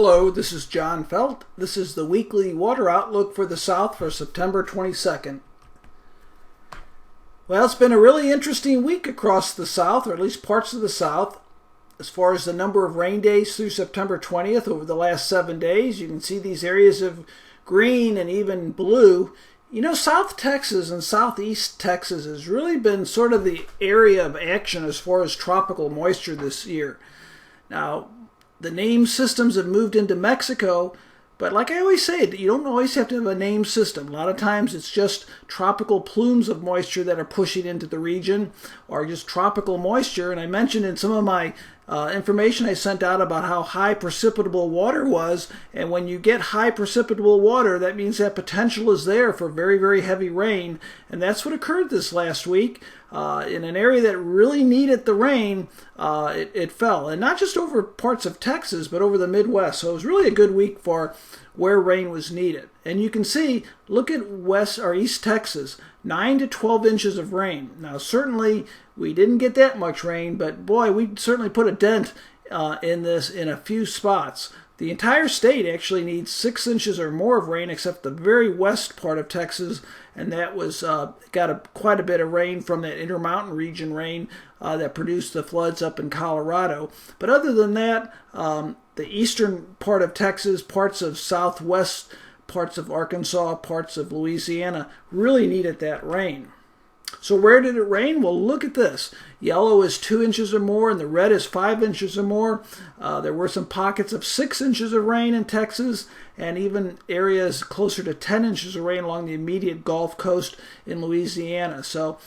Hello, this is John Feldt. This is the weekly water outlook for the South for September 22nd. Well, it's been a really interesting week across the South, or at least parts of the South. As far as the number of rain days through September 20th over the last 7 days, you can see these areas of green and even blue. You know, South Texas and Southeast Texas has really been sort of the area of action as far as tropical moisture this year. Now, the name systems have moved into Mexico, but like I always say, you don't always have to have a name system. A lot of times it's just tropical plumes of moisture that are pushing into the region, or just tropical moisture. And I mentioned in some of my information I sent out about how high precipitable water was, and when you get high precipitable water, that means that potential is there for very, very heavy rain, and that's what occurred this last week. In an area that really needed the rain, it fell, and not just over parts of Texas, but over the Midwest. So it was really a good week for where rain was needed. And you can see, look at West or East Texas, 9 to 12 inches of rain. Now, certainly we didn't get that much rain, but boy, we certainly put a dent in this in a few spots. The entire state actually needs 6 inches or more of rain, except the very west part of Texas, and that was got quite a bit of rain from that Intermountain region rain that produced the floods up in Colorado. But other than that, the eastern part of Texas, parts of Southwest, parts of Arkansas, parts of Louisiana really needed that rain. So where did it rain? Well, look at this. Yellow is 2 inches or more, and the red is 5 inches or more. There were some pockets of 6 inches of rain in Texas, and even areas closer to 10 inches of rain along the immediate Gulf Coast in Louisiana. So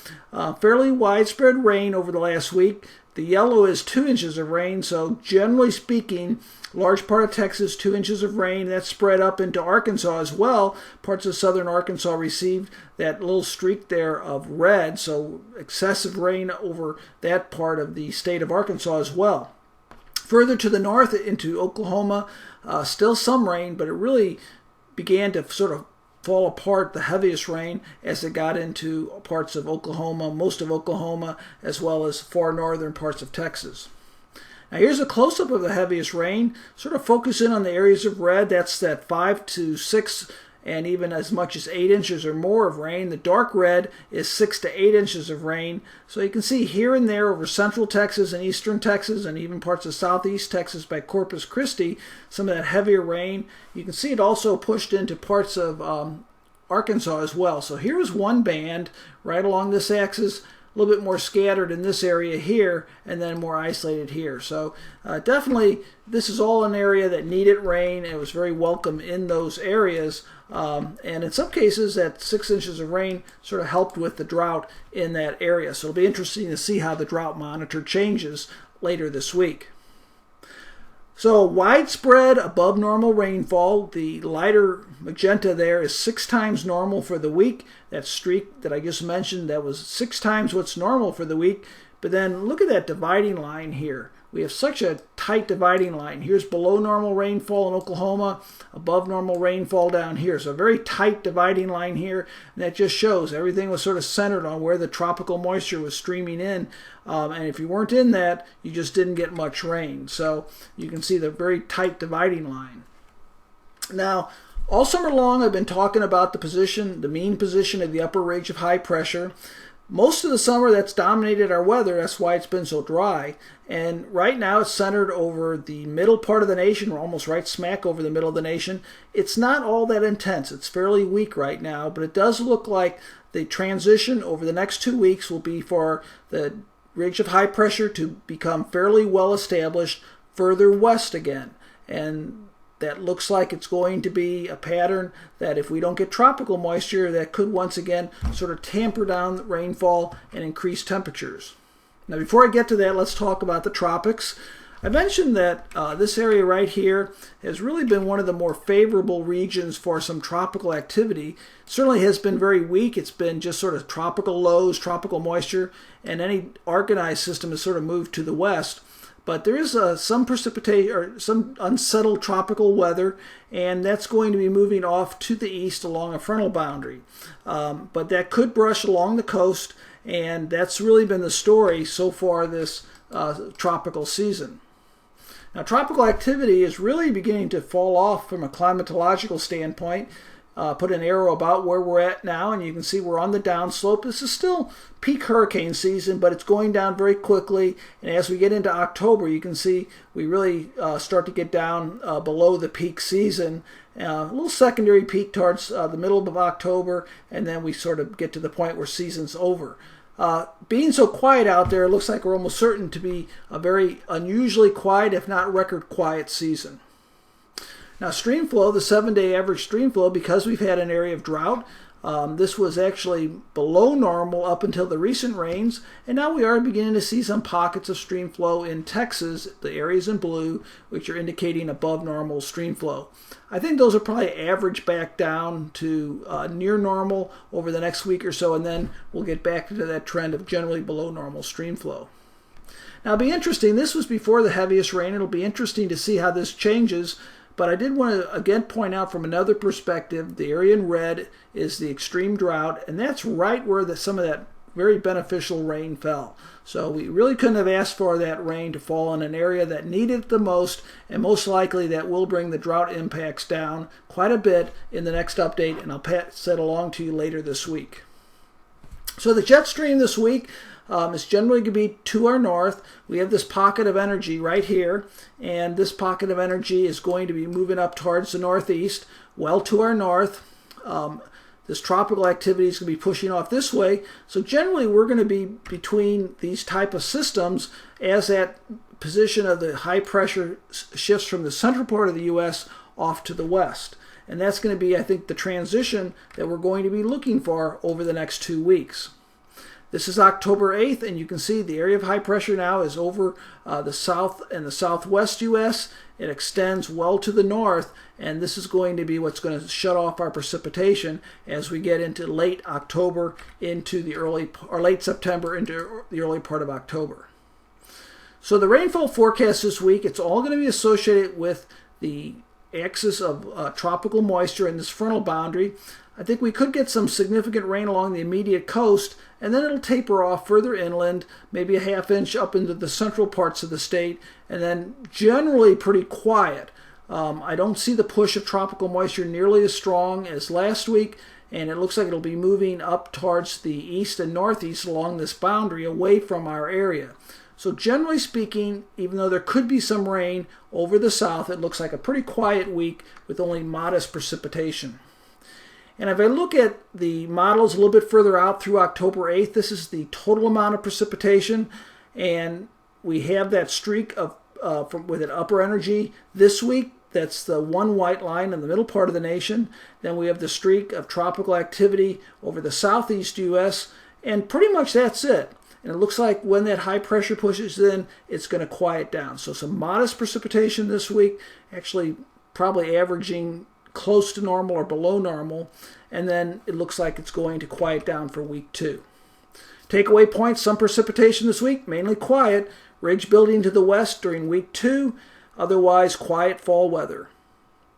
fairly widespread rain over the last week. The yellow is 2 inches of rain, so generally speaking, large part of Texas, 2 inches of rain. That spread up into Arkansas as well. Parts of southern Arkansas received that little streak there of red, so excessive rain over that part of the state of Arkansas as well. Further to the north into Oklahoma, still some rain, but it really began to sort of fall apart, the heaviest rain, as it got into parts of Oklahoma, most of Oklahoma, as well as far northern parts of Texas. Now here's a close-up of the heaviest rain. Sort of focus in on the areas of red. That's that 5 to 6 and even as much as 8 inches or more of rain. The dark red is 6 to 8 inches of rain. So you can see here and there over central Texas and eastern Texas and even parts of southeast Texas by Corpus Christi, some of that heavier rain. You can see it also pushed into parts of Arkansas as well. So here's one band right along this axis, a little bit more scattered in this area here, and then more isolated here. So definitely this is all an area that needed rain. It was very welcome in those areas. And in some cases, that 6 inches of rain sort of helped with the drought in that area. So it'll be interesting to see how the drought monitor changes later this week. So widespread above normal rainfall. The lighter magenta there is 6 times normal for the week. That streak that I just mentioned, that was 6 times what's normal for the week. But then look at that dividing line here. We have such a tight dividing line. Here's below normal rainfall in Oklahoma, above normal rainfall down here. So a very tight dividing line here. And that just shows everything was sort of centered on where the tropical moisture was streaming in. And if you weren't in that, you just didn't get much rain. So you can see the very tight dividing line. Now, all summer long I've been talking about the mean position of the upper ridge of high pressure. Most of the summer that's dominated our weather. That's why it's been so dry. And right now it's centered over the middle part of the nation. We're almost right smack over the middle of the nation. It's not all that intense. It's fairly weak right now, but it does look like the transition over the next 2 weeks will be for the ridge of high pressure to become fairly well established further west again. And that looks like it's going to be a pattern that if we don't get tropical moisture, that could once again sort of tamper down the rainfall and increase temperatures. Now before I get to that, let's talk about the tropics. I mentioned that this area right here has really been one of the more favorable regions for some tropical activity. It certainly has been very weak. It's been just sort of tropical lows, tropical moisture, and any organized system has sort of moved to the west. But there is some precipitation or some unsettled tropical weather, and that's going to be moving off to the east along a frontal boundary. But that could brush along the coast, and that's really been the story so far this tropical season. Now, tropical activity is really beginning to fall off from a climatological standpoint. Put an arrow about where we're at now, and you can see we're on the downslope. This is still peak hurricane season, but it's going down very quickly. And as we get into October, you can see we really start to get down below the peak season. A little secondary peak towards the middle of October, and then we sort of get to the point where season's over. Being so quiet out there, it looks like we're almost certain to be a very unusually quiet, if not record quiet season. Now, stream flow, the 7-day average stream flow, because we've had an area of drought, this was actually below normal up until the recent rains, and now we are beginning to see some pockets of stream flow in Texas, the areas in blue, which are indicating above normal stream flow. I think those will probably average back down to near normal over the next week or so, and then we'll get back into that trend of generally below normal stream flow. Now, it'll be interesting. This was before the heaviest rain. It'll be interesting to see how this changes. But I did want to again point out from another perspective, the area in red is the extreme drought, and that's right where some of that very beneficial rain fell. So we really couldn't have asked for that rain to fall in an area that needed it the most, and most likely that will bring the drought impacts down quite a bit in the next update, and I'll pass that along to you later this week. So the jet stream this week is generally going to be to our north. We have this pocket of energy right here, and this pocket of energy is going to be moving up towards the northeast, well to our north. This tropical activity is going to be pushing off this way. So generally we're going to be between these type of systems as that position of the high pressure shifts from the central part of the U.S. off to the west. And that's going to be, I think, the transition that we're going to be looking for over the next 2 weeks. This is October 8th, and you can see the area of high pressure now is over the south and the southwest U.S. It extends well to the north, and this is going to be what's going to shut off our precipitation as we get into late October into the late September into the early part of October. So the rainfall forecast this week, it's all going to be associated with the axis of tropical moisture in this frontal boundary. I think we could get some significant rain along the immediate coast, and then it'll taper off further inland, maybe a ½ inch up into the central parts of the state, and then generally pretty quiet. I don't see the push of tropical moisture nearly as strong as last week, and it looks like it'll be moving up towards the east and northeast along this boundary away from our area. So generally speaking, even though there could be some rain over the south, it looks like a pretty quiet week with only modest precipitation. And if I look at the models a little bit further out through October 8th, this is the total amount of precipitation, and we have that streak of with an upper energy this week. That's the one white line in the middle part of the nation. Then we have the streak of tropical activity over the southeast U.S., and pretty much that's it. And it looks like when that high pressure pushes in, it's going to quiet down. So some modest precipitation this week, actually probably averaging close to normal or below normal, and then it looks like it's going to quiet down for week 2. Takeaway points, some precipitation this week, mainly quiet. Ridge building to the west during week 2, otherwise quiet fall weather.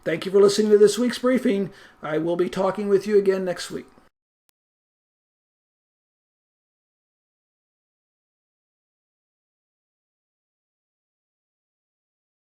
Thank you for listening to this week's briefing. I will be talking with you again next week.